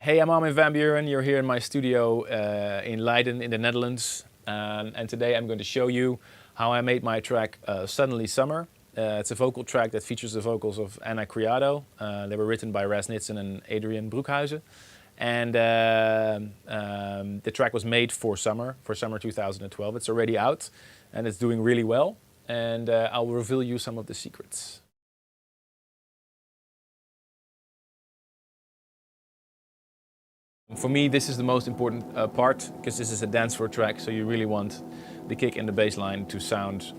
Hey, I'm Armin van Buuren. You're here in my studio in Leiden in the Netherlands. And today I'm going to show you how I made my track Suddenly Summer. It's a vocal track that features the vocals of Anna Criado. They were written by Ras Nitzen and Adrian Broekhuizen. And the track was made for summer 2012. It's already out and it's doing really well. And I'll reveal you some of the secrets. For me, this is the most important part because this is a dance floor track, so you really want the kick and the bass line to sound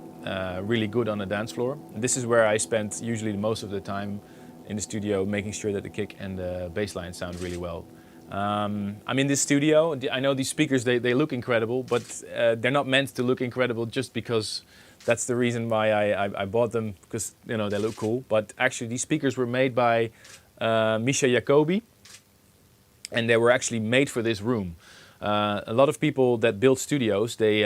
really good on the dance floor. And this is where I spend usually most of the time in the studio, making sure that the kick and the bass line sound really well. I'm in this studio. I know these speakers, they look incredible, but they're not meant to look incredible just because that's the reason why I bought them, because they look cool. But actually, these speakers were made by Misha Jacobi. And they were actually made for this room. A lot of people that build studios, they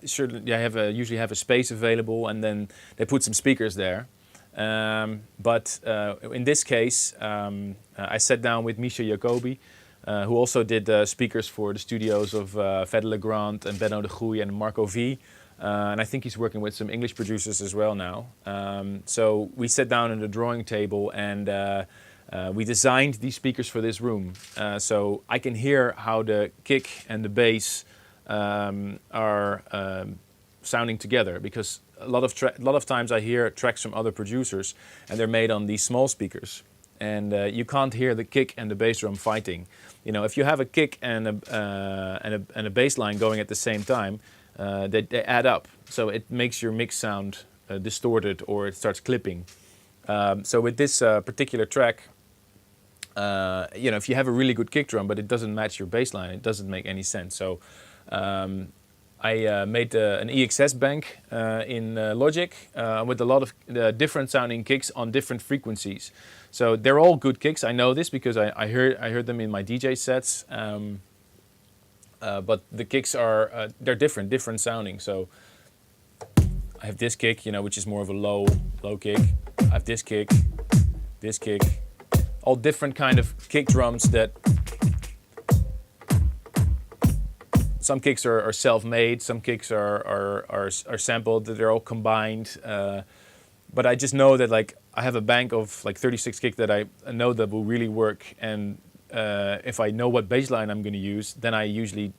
usually have a space available, and then they put some speakers there. But in this case, I sat down with Misha Jacobi, who also did speakers for the studios of Fedde Le Grand and Benno de Goeij and Marco V. And I think he's working with some English producers as well now. So we sat down at the drawing table and we designed these speakers for this room, so I can hear how the kick and the bass are sounding together. Because a lot of times I hear tracks from other producers, and they're made on these small speakers, and you can't hear the kick and the bass drum fighting. If you have a kick and a bass line going at the same time, they add up, so it makes your mix sound distorted, or it starts clipping. So with this particular track, if you have a really good kick drum but it doesn't match your bass line, it doesn't make any sense. So I made an EXS bank in Logic with a lot of different sounding kicks on different frequencies. So they're all good kicks. I know this because I heard them in my DJ sets. But the kicks are they're different sounding. So I have this kick, which is more of a low kick. I have this kick, all different kind of kick drums that some kicks are self-made, some kicks are sampled, that they're all combined. But I just know that I have a bank of 36 kick that I know that will really work, and if I know what bass line I'm going to use, then I usually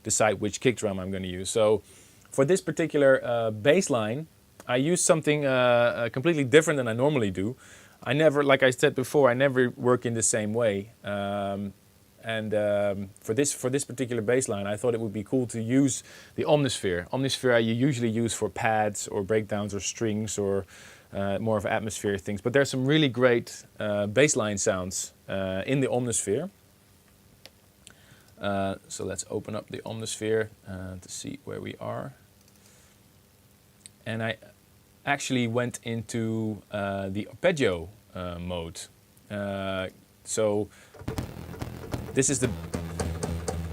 decide which kick drum I'm going to use. So for this particular bass line, I use something completely different than I normally do. I never, like I said before, I never work in the same way. For this particular bass line, I thought it would be cool to use the Omnisphere. Omnisphere you usually use for pads or breakdowns or strings or more of atmosphere things. But there's some really great bass line sounds in the Omnisphere. So let's open up the Omnisphere to see where we are. And I actually went into the arpeggio mode. So this is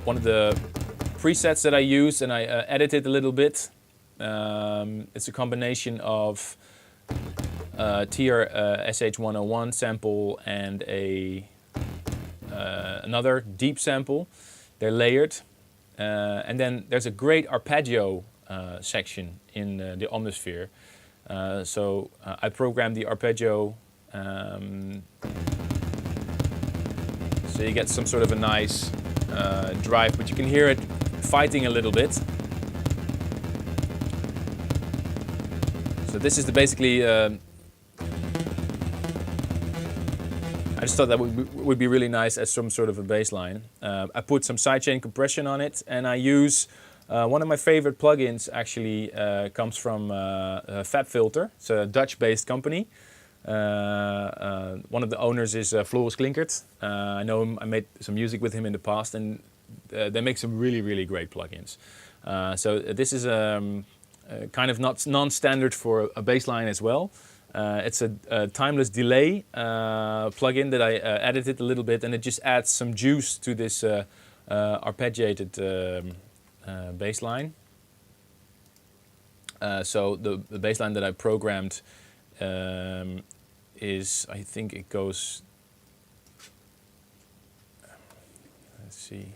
one of the presets that I use, and I edited a little bit. It's a combination of TR SH101 sample and another deep sample. They're layered. And then there's a great arpeggio section in the Omnisphere. So I programmed the arpeggio so you get some sort of a nice drive, but you can hear it fighting a little bit. So this is basically I just thought that would be really nice as some sort of a bass line. I put some sidechain compression on it, and I use one of my favorite plugins. Actually comes from FabFilter. It's a Dutch-based company. One of the owners is Floris Klinkert. I know him. I made some music with him in the past, and they make some really great plugins. So this is kind of not non-standard for a bass line as well. It's a timeless delay plugin that I edited a little bit, and it just adds some juice to this arpeggiated bass line. So the bass line that I programmed is, I think it goes see.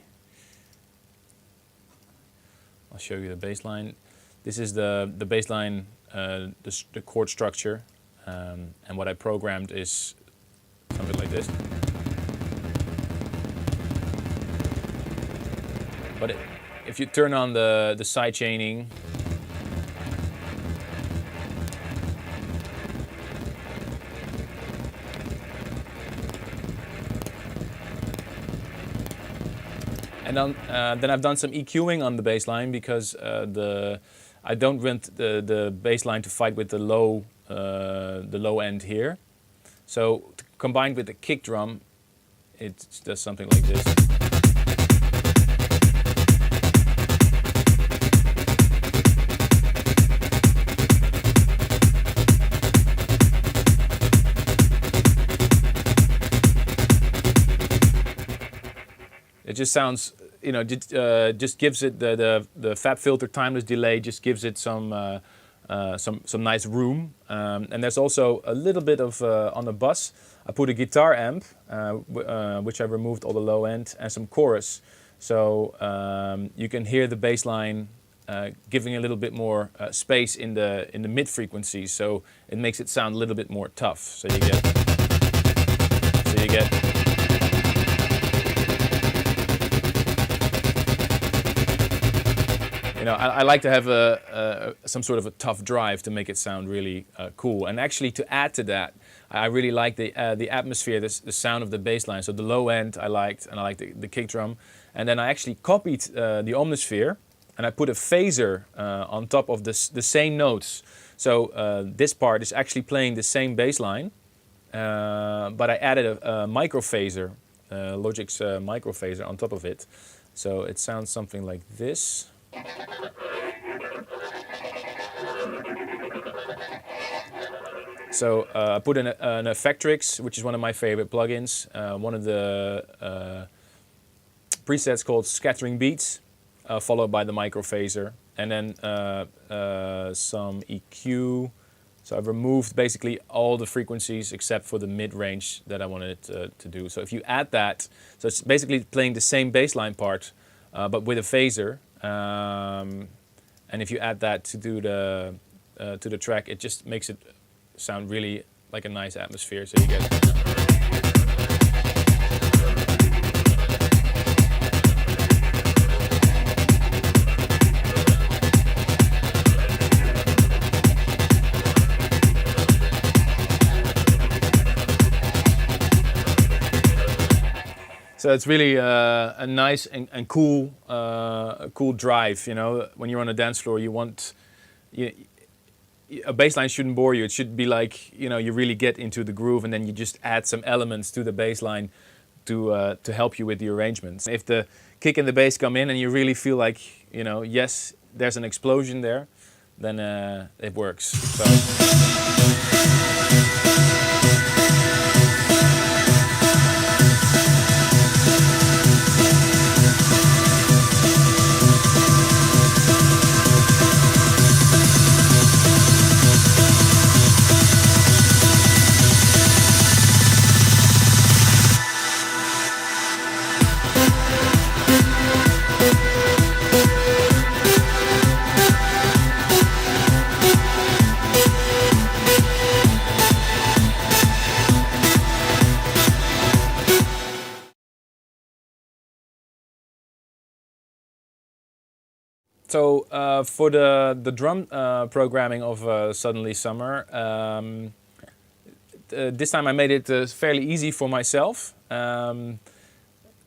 I'll show you the bass line. This is the bass line, the chord structure, and what I programmed is something like this. But if you turn on the side chaining, and then I've done some EQing on the bass line because I don't want the bass line to fight with the low end here. So combined with the kick drum, it does something like this. It just sounds, just gives it the FAB filter timeless delay. Just gives it some nice room. And there's also a little bit of on the bus. I put a guitar amp, which I removed all the low end, and some chorus. So you can hear the bass line giving a little bit more space in the mid frequencies. So it makes it sound a little bit more tough. So you get. I like to have some sort of a tough drive to make it sound really cool. And actually, to add to that, I really like the atmosphere, the sound of the bass line. So the low end I liked, and I liked the kick drum. And then I actually copied the Omnisphere, and I put a phaser on top of the same notes. So this part is actually playing the same bass line, but I added a micro phaser, Logic's micro phaser on top of it. So it sounds something like this. So I put in an Effectrix, which is one of my favorite plugins. One of the presets called Scattering Beats, followed by the micro phaser, and then some EQ. So I've removed basically all the frequencies except for the mid-range that I wanted it to do. So if you add that, so it's basically playing the same bass line part, but with a phaser. And if you add that to the track, it just makes it sound really like a nice atmosphere. So you get. So it's really a nice and cool, cool drive. When you're on a dance floor, you want a bass line shouldn't bore you. It should be like you really get into the groove, and then you just add some elements to the bass line to help you with the arrangements. If the kick and the bass come in, and you really feel like yes, there's an explosion there, then it works. So. So for the drum programming of Suddenly Summer, this time I made it fairly easy for myself.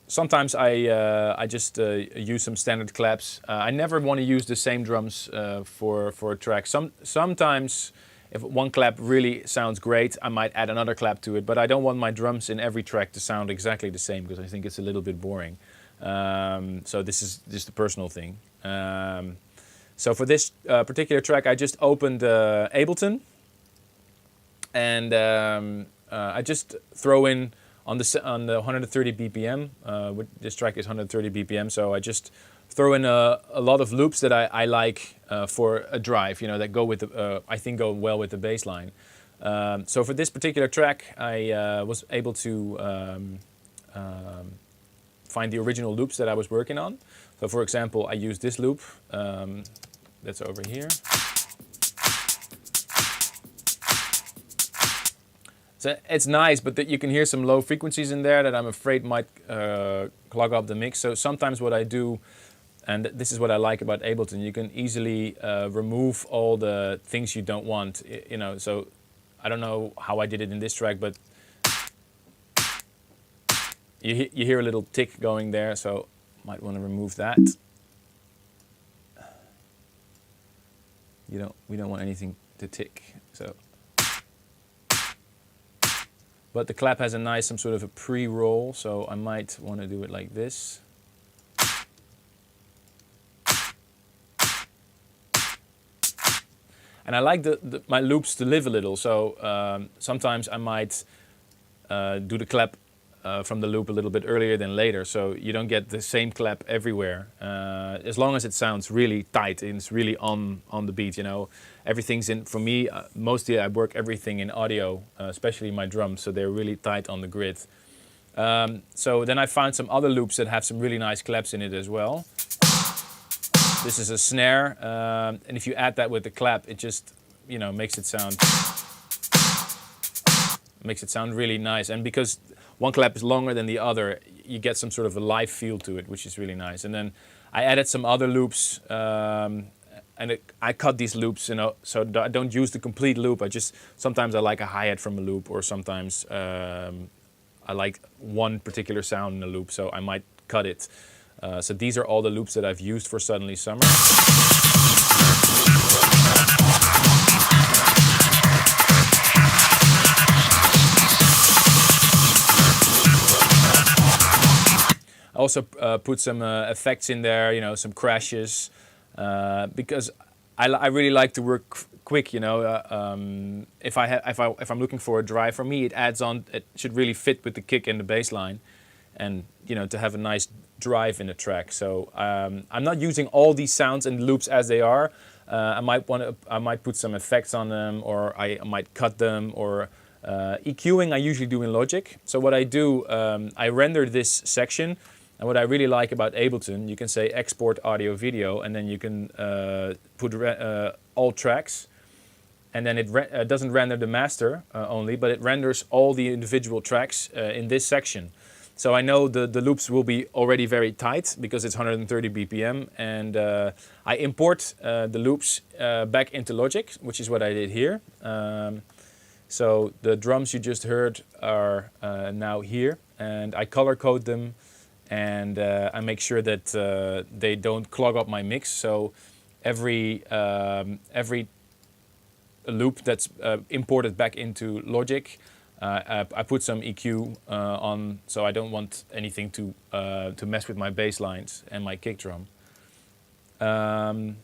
Sometimes I just use some standard claps. I never want to use the same drums for a track. Sometimes if one clap really sounds great, I might add another clap to it, but I don't want my drums in every track to sound exactly the same because I think it's a little bit boring. So this is just a personal thing. So for this particular track, I just opened Ableton, and I just throw in on the 130 BPM. This track is 130 BPM, so I just throw in a lot of loops that I like for a drive, that go with I think go well with the bass line. So for this particular track, I was able to find the original loops that I was working on. So for example, I use this loop that's over here. So it's nice, but you can hear some low frequencies in there that I'm afraid might clog up the mix. So sometimes what I do, and this is what I like about Ableton, you can easily remove all the things you don't want. You know, so I don't know how I did it in this track, but you hear a little tick going there, so might want to remove that. We don't want anything to tick. So. But the clap has some sort of a pre-roll, so I might want to do it like this. And I like my loops to live a little, so sometimes I might do the clap from the loop a little bit earlier than later, so you don't get the same clap everywhere. As long as it sounds really tight and it's really on the beat, you know. Everything's in, for me, mostly I work everything in audio, especially my drums, so they're really tight on the grid. So then I found some other loops that have some really nice claps in it as well. This is a snare, and if you add that with the clap, it just, you know, makes it sound really nice. And because one clap is longer than the other, you get some sort of a live feel to it, which is really nice. And then I added some other loops, I cut these loops, you know, so I don't use the complete loop. Sometimes I like a hi-hat from a loop, or sometimes I like one particular sound in a loop, so I might cut it. So these are all the loops that I've used for Suddenly Summer. I also put some effects in there, you know, some crashes, because I really like to work quick, you know. If I'm looking for a drive, for me it adds on. It should really fit with the kick and the bass line, and you know, to have a nice drive in the track. So I'm not using all these sounds and loops as they are. I might put some effects on them, or I might cut them, or EQing I usually do in Logic. So what I do, I render this section. And what I really like about Ableton, you can say export audio video, and then you can put all tracks, and then it doesn't render the master only, but it renders all the individual tracks in this section. So I know the loops will be already very tight because it's 130 BPM, and I import the loops back into Logic, which is what I did here. So the drums you just heard are now here, and I color code them. And I make sure that they don't clog up my mix. So every loop that's imported back into Logic, I put some EQ on, so I don't want anything to mess with my bass lines and my kick drum. So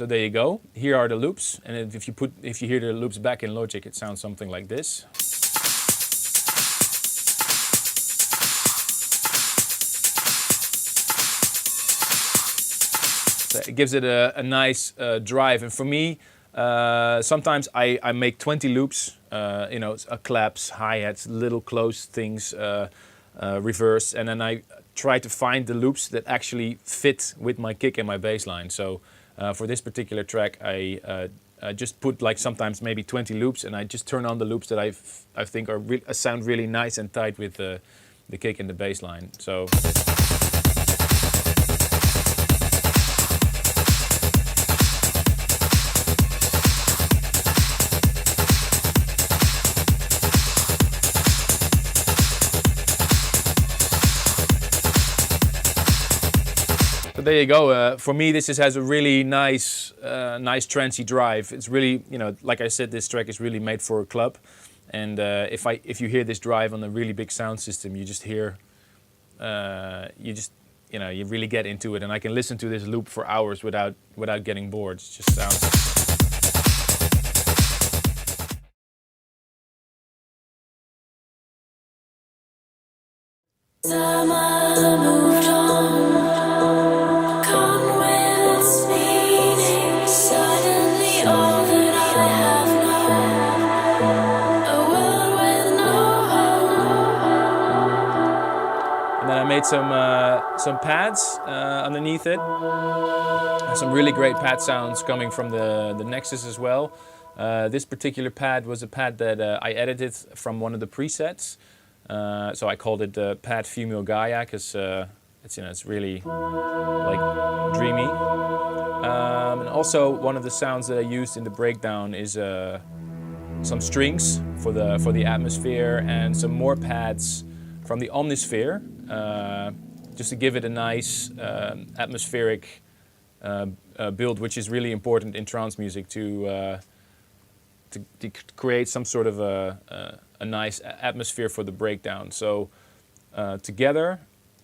there you go. Here are the loops, and if you hear the loops back in Logic, it sounds something like this. It gives it a nice drive, and for me, sometimes I make 20 loops, you know, claps, hi-hats, little close things, reverse, and then I try to find the loops that actually fit with my kick and my bass line. So for this particular track, I just put like sometimes maybe 20 loops, and I just turn on the loops that I think sound really nice and tight with the kick and the bass line. So. There you go. For me, this has a really nice trancey drive. It's really, you know, like I said, this track is really made for a club. And if you hear this drive on a really big sound system, you just hear, you know, you really get into it. And I can listen to this loop for hours without getting bored. It just sounds. Summer moved on. And then I made added some pads underneath it. Some really great pad sounds coming from the Nexus as well. This particular pad was a pad that I edited from one of the presets. So I called it Pad Female Gaia because it's really like dreamy. And also one of the sounds that I used in the breakdown is some strings for the atmosphere and some more pads from the Omnisphere, just to give it a nice atmospheric build, which is really important in trance music to create some sort of a nice atmosphere for the breakdown. So together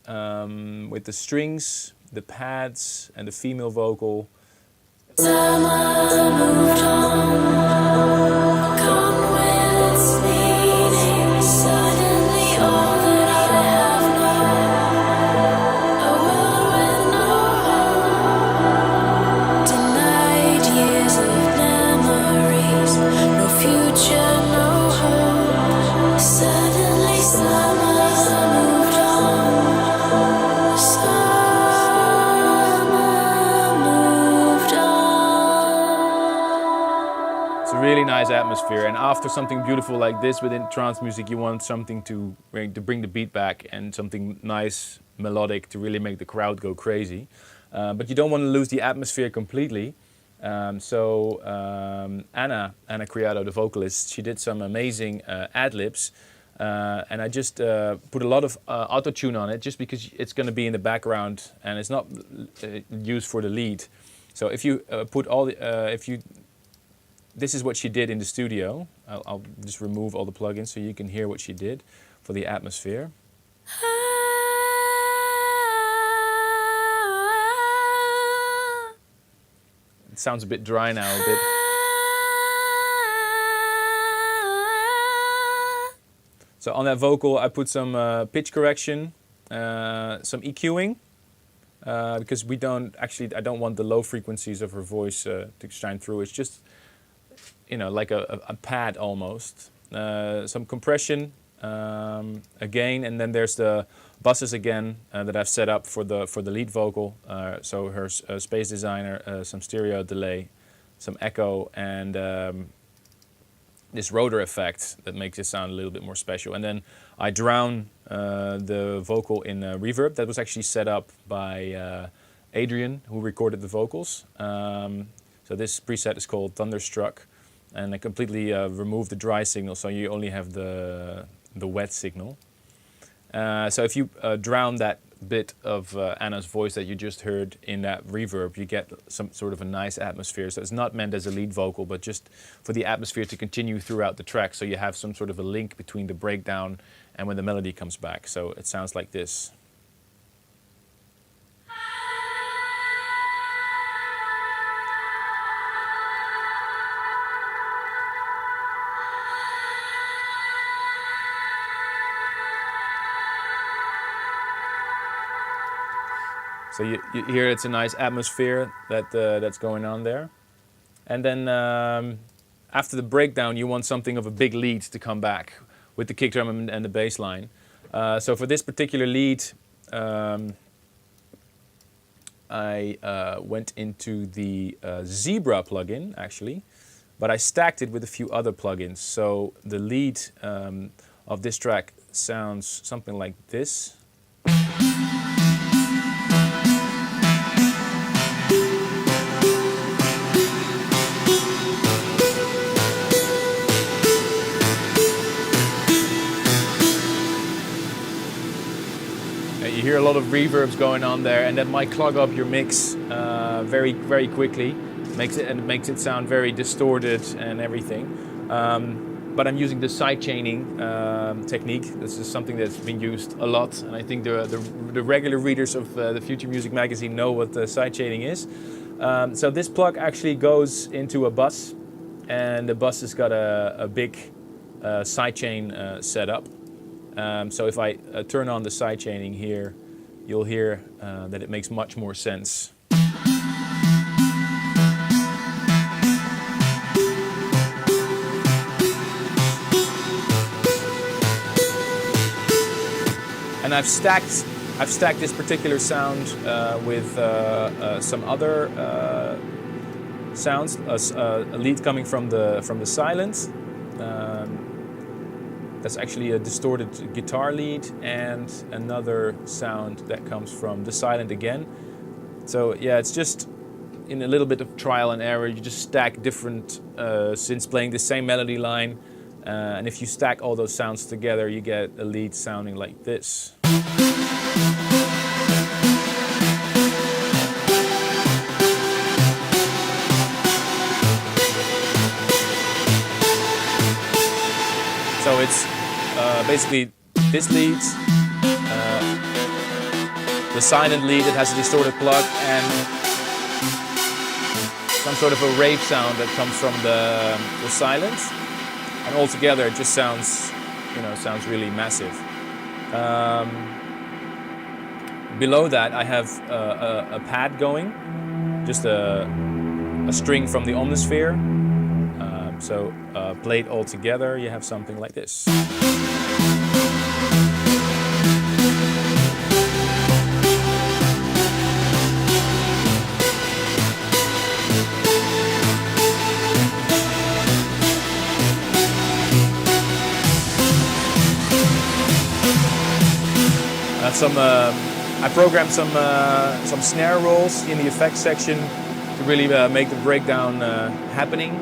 with the strings, the pads, and the female vocal. Time I moved on, come with its meaning. Suddenly all that I have known, a world with no home. Denied years of memories, no future, no hope. Suddenly summer moved on. Summer moved on. It's a really nice atmosphere, and after something beautiful like this within trance music, you want something to bring the beat back and something nice, melodic to really make the crowd go crazy. But you don't want to lose the atmosphere completely. So Anna Criado, the vocalist, she did some amazing ad-libs. And I just put a lot of auto-tune on it just because it's going to be in the background and it's not used for the lead. So if you put all the, this is what she did in the studio. I'll just remove all the plugins so you can hear what she did for the atmosphere. It sounds a bit dry now, a bit. So on that vocal, I put some pitch correction, some EQing, because I don't want the low frequencies of her voice to shine through. It's just, like a pad almost. Some compression again, and then there's the buses again that I've set up for the lead vocal. So her Space Designer, some stereo delay, some echo, and this rotor effect that makes it sound a little bit more special. And then I drown the vocal in reverb. That was actually set up by Adrian, who recorded the vocals. So this preset is called Thunderstruck, and I completely removed the dry signal, so you only have the wet signal. So if you drown that bit of Anna's voice that you just heard in that reverb, you get some sort of a nice atmosphere. So it's not meant as a lead vocal, but just for the atmosphere to continue throughout the track, so you have some sort of a link between the breakdown and when the melody comes back. So it sounds like this. So you hear it's a nice atmosphere that's going on there. And then after the breakdown, you want something of a big lead to come back with the kick drum and the bass line. So for this particular lead, I went into the Zebra plugin, actually, but I stacked it with a few other plugins. So the lead of this track sounds something like this. You hear a lot of reverbs going on there, and that might clog up your mix very, very quickly. Makes it sound very distorted and everything. But I'm using the sidechaining technique. This is something that's been used a lot, and I think the regular readers of the Future Music magazine know what the sidechaining is. So this plug actually goes into a bus, and the bus has got a big sidechain setup. So if I turn on the sidechaining here, you'll hear that it makes much more sense. And I've I've stacked this particular sound with some other sounds. A lead coming from the silent. That's actually a distorted guitar lead, and another sound that comes from the silent again. So yeah, it's just in a little bit of trial and error. You just stack different synths playing the same melody line, and if you stack all those sounds together, you get a lead sounding like this. So it's basically this lead, the silent lead that has a distorted plug, and some sort of a rave sound that comes from the silent, and all together it just sounds, sounds really massive. Below that I have a pad going, just a string from the omnisphere. So played all together, you have something like this. I programmed some snare rolls in the effects section to really make the breakdown happening.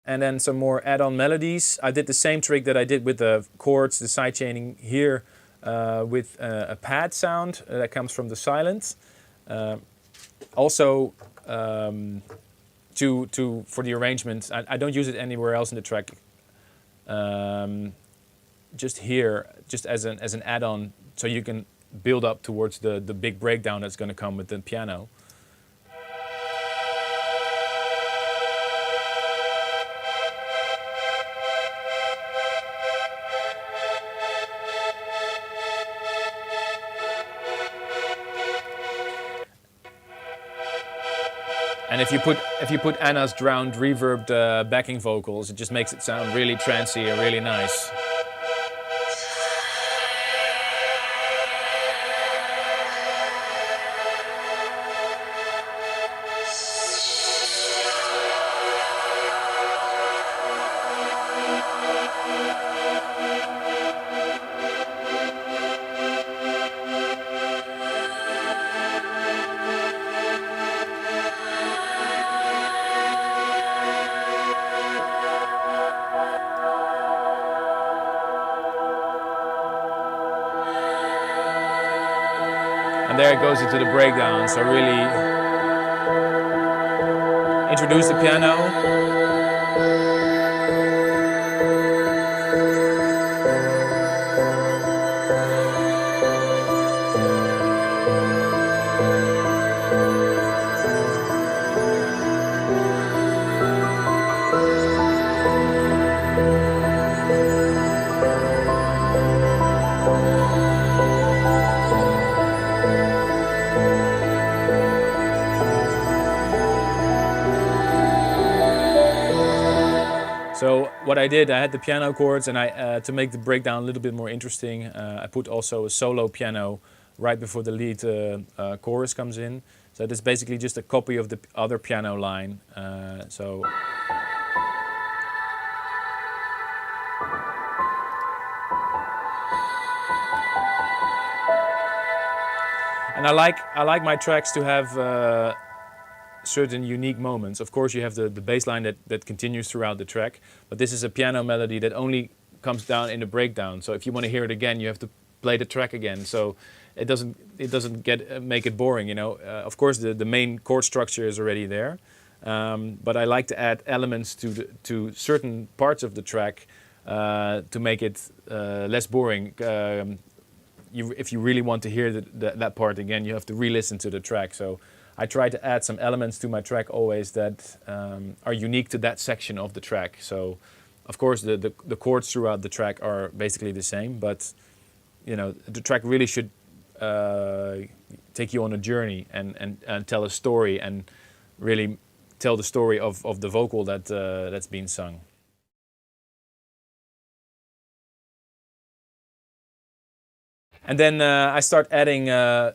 And then some more add-on melodies. I did the same trick that I did with the chords, the sidechaining here, with a pad sound that comes from the silent. Also, for the arrangement, I don't use it anywhere else in the track. Just here, just as an add-on, so you can build up towards the big breakdown that's going to come with the piano. And if you put Anna's drowned reverbed backing vocals, it just makes it sound really trancy and really nice. And there it goes into the breakdown, so really introduce the piano. So what I did, I had the piano chords, and to make the breakdown a little bit more interesting, I put also a solo piano right before the lead chorus comes in. So this is basically just a copy of the other piano line. And I like my tracks to have certain unique moments. Of course, you have the bass line that continues throughout the track, but this is a piano melody that only comes down in the breakdown. So if you want to hear it again, you have to play the track again. So it doesn't make it boring. Of course, the main chord structure is already there, but I like to add elements to certain parts of the track to make it less boring. If you really want to hear that part again, you have to re-listen to the track. So I try to add some elements to my track always that are unique to that section of the track. So, of course, the chords throughout the track are basically the same, but the track really should take you on a journey and tell a story and really tell the story of the vocal that's being sung. And then I start adding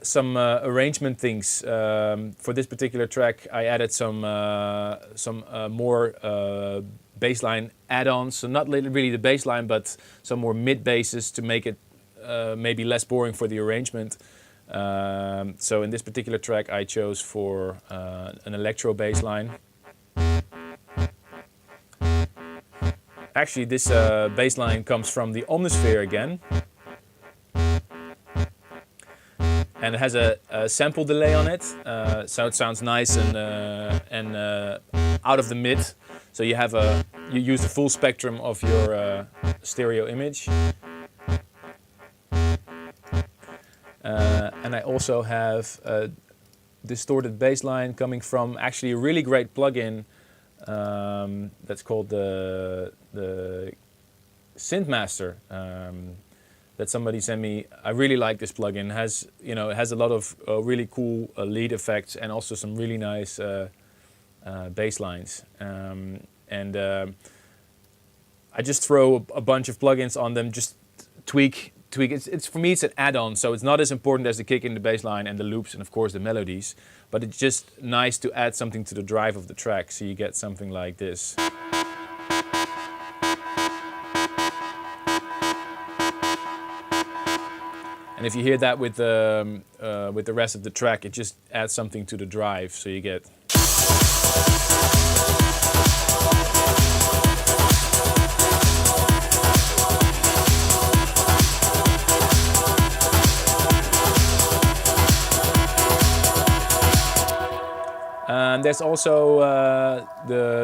some arrangement things. For this particular track, I added some more bassline add-ons. So not really the bassline, but some more mid basses to make it maybe less boring for the arrangement. So in this particular track, I chose for an electro bassline. Actually, this bassline comes from the Omnisphere again. And it has a sample delay on it, so it sounds nice and out of the mid. So you use the full spectrum of your stereo image. And I also have a distorted bass line coming from actually a really great plugin that's called the Synthmaster that somebody sent me. I really like this plugin. It has a lot of really cool lead effects and also some really nice bass lines. I just throw a bunch of plugins on them, just tweak. It's for me, it's an add-on, so it's not as important as the kick in the bass line and the loops and of course the melodies, but it's just nice to add something to the drive of the track, so you get something like this. And if you hear that with the rest of the track, it just adds something to the drive, so you get. There's also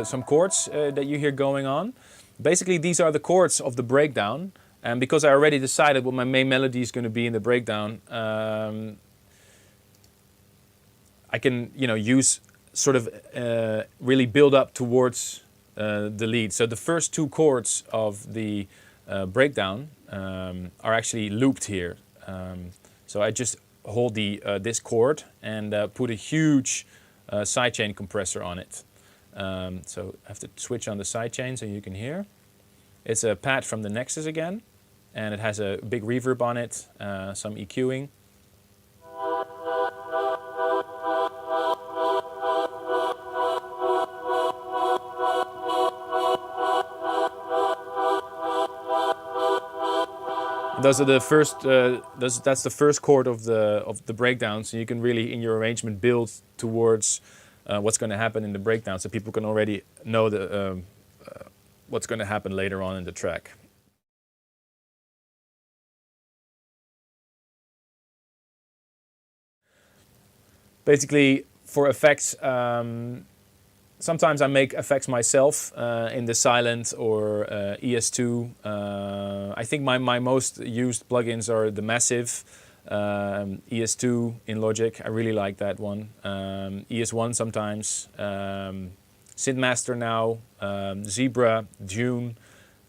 some chords that you hear going on. Basically, these are the chords of the breakdown. And because I already decided what my main melody is going to be in the breakdown, I can, use sort of really build up towards the lead. So the first two chords of the breakdown are actually looped here. So I just hold this chord and put a huge sidechain compressor on it. So I have to switch on the sidechain so you can hear. It's a pad from the Nexus again, and it has a big reverb on it, some EQing. Those are the first. That's the first chord of the breakdown. So you can really, in your arrangement, build towards what's going to happen in the breakdown, so people can already know what's going to happen later on in the track. Basically, for effects, sometimes I make effects myself in the Silent or ES2. I think my most used plugins are the Massive, ES2 in Logic. I really like that one. ES1 sometimes. Synthmaster now, Zebra, Dune.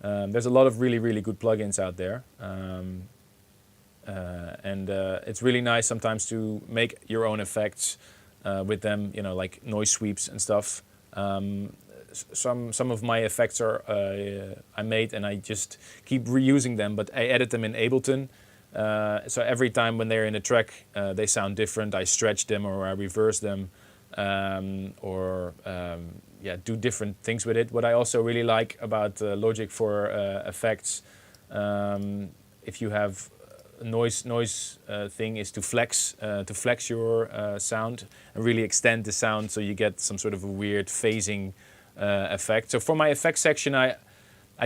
There's a lot of really, really good plugins out there. And it's really nice sometimes to make your own effects with them, like noise sweeps and stuff. Some of my effects are I made and I just keep reusing them, but I edit them in Ableton. So every time when they're in a track, they sound different. I stretch them or I reverse them, do different things with it. What I also really like about Logic for effects, if you have a noise thing, is to flex your sound and really extend the sound so you get some sort of a weird phasing effect. So for my effects section, I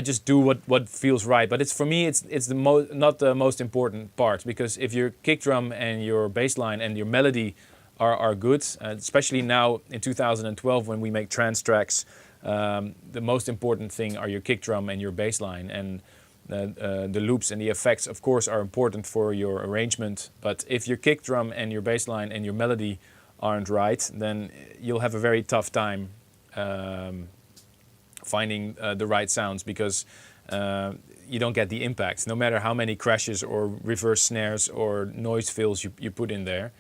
just do what feels right, but for me it's not the most important part, because if your kick drum and your bass line and your melody are good, especially now in 2012 when we make trance tracks, the most important thing are your kick drum and your bass line, and the loops and the effects of course are important for your arrangement, but if your kick drum and your bass line and your melody aren't right, then you'll have a very tough time finding the right sounds, because you don't get the impact, no matter how many crashes or reverse snares or noise fills you put in there.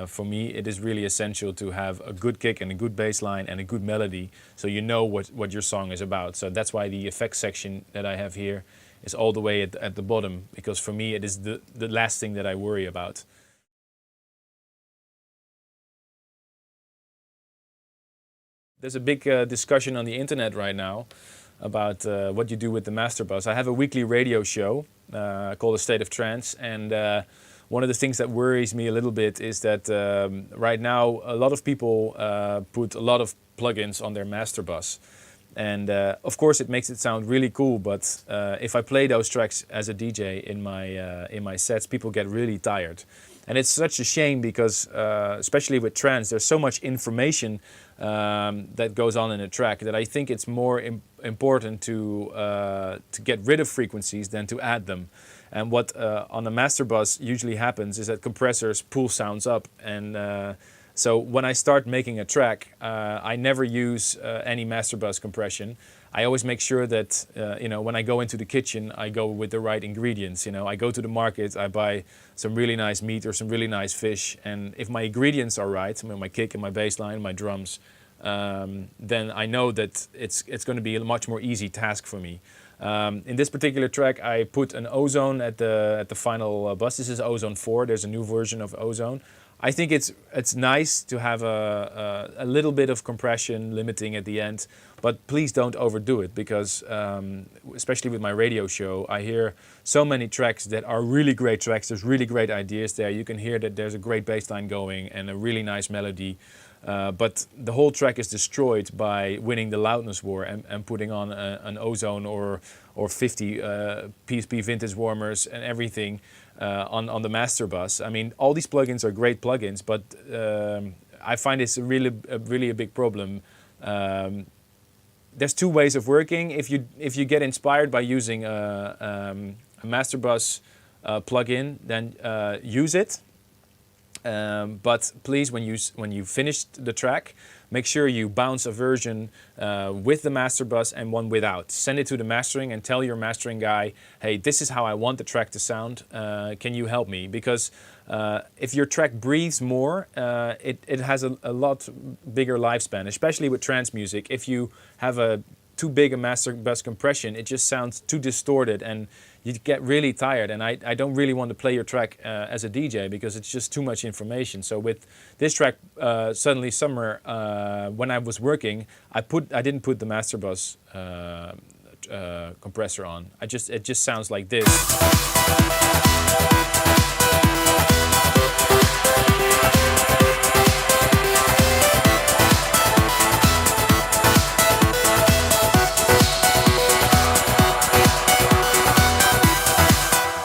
For me, it is really essential to have a good kick and a good bass line and a good melody, so you know what your song is about. So that's why the effects section that I have here is all the way at the bottom, because for me it is the last thing that I worry about. There's a big discussion on the internet right now about what you do with the master bus. I have a weekly radio show called A State of Trance, and one of the things that worries me a little bit is that right now a lot of people put a lot of plugins on their master bus. And of course it makes it sound really cool, but if I play those tracks as a DJ in my sets, people get really tired. And it's such a shame because, especially with trance, there's so much information that goes on in a track that I think it's more important to get rid of frequencies than to add them. And what on a master bus usually happens is that compressors pull sounds up, and so when I start making a track, I never use any master bus compression. I always make sure that when I go into the kitchen, I go with the right ingredients. I go to the market, I buy some really nice meat or some really nice fish, and if my ingredients are right, my kick and my bass line, my drums, then I know that it's going to be a much more easy task for me. In this particular track, I put an ozone at the final bus. This is ozone 4. There's a new version of ozone. I think it's nice to have a little bit of compression limiting at the end, but please don't overdo it, because especially with my radio show, I hear so many tracks that are really great tracks. There's really great ideas there. You can hear that there's a great bass line going and a really nice melody, but the whole track is destroyed by winning the loudness war and putting on an ozone or 50 PSP vintage warmers and everything on the master bus. I mean, all these plugins are great plugins, but I find it's really a big problem. There's two ways of working. If you get inspired by using a master bus plugin, then use it. But please, when you finished the track, make sure you bounce a version with the master bus and one without. Send it to the mastering and tell your mastering guy, hey, this is how I want the track to sound. Can you help me? Because if your track breathes more, it has a lot bigger lifespan, especially with trance music. If you have too big a master bus compression, it just sounds too distorted and you get really tired, and I don't really want to play your track as a DJ because it's just too much information. So with this track, Suddenly Summer, when I was working, I didn't put the master bus compressor on. It just sounds like this.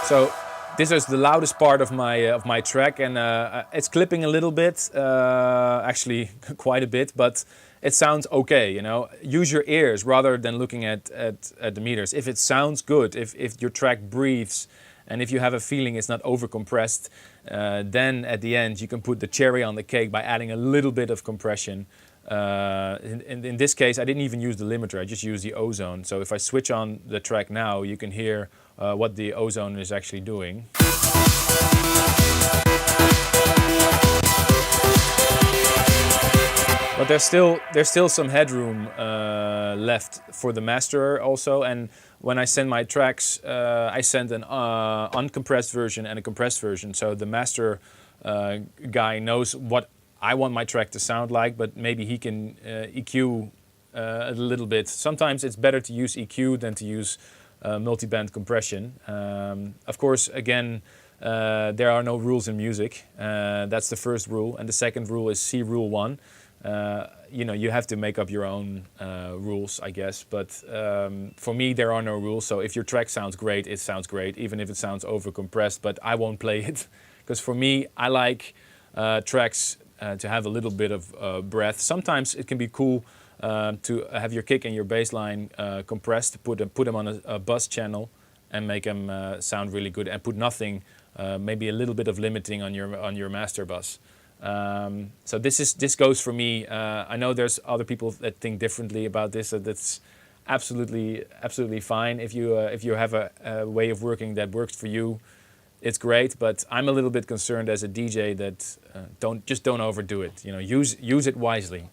So this is the loudest part of my track, and it's clipping a little bit, actually quite a bit, but it sounds okay. Use your ears rather than looking at the meters. If it sounds good, if your track breathes, and if you have a feeling it's not over compressed, then at the end you can put the cherry on the cake by adding a little bit of compression. In this case, I didn't even use the limiter, I just used the ozone. So if I switch on the track now, you can hear what the ozone is actually doing. But there's still some headroom left for the masterer also. And when I send my tracks, I send an uncompressed version and a compressed version. So the master guy knows what I want my track to sound like, but maybe he can EQ a little bit. Sometimes it's better to use EQ than to use multiband compression. Of course, again, there are no rules in music. That's the first rule, and the second rule is C rule 1. You have to make up your own rules, I guess. But for me, there are no rules. So if your track sounds great, it sounds great, even if it sounds over compressed. But I won't play it because for me, I like tracks to have a little bit of breath. Sometimes it can be cool to have your kick and your bass line compressed, put them on a bus channel and make them sound really good, and put nothing, maybe a little bit of limiting on your master bus. So this goes for me. I know there's other people that think differently about this. That's absolutely fine. If you have a way of working that works for you, it's great. But I'm a little bit concerned as a DJ that don't overdo it. Use it wisely.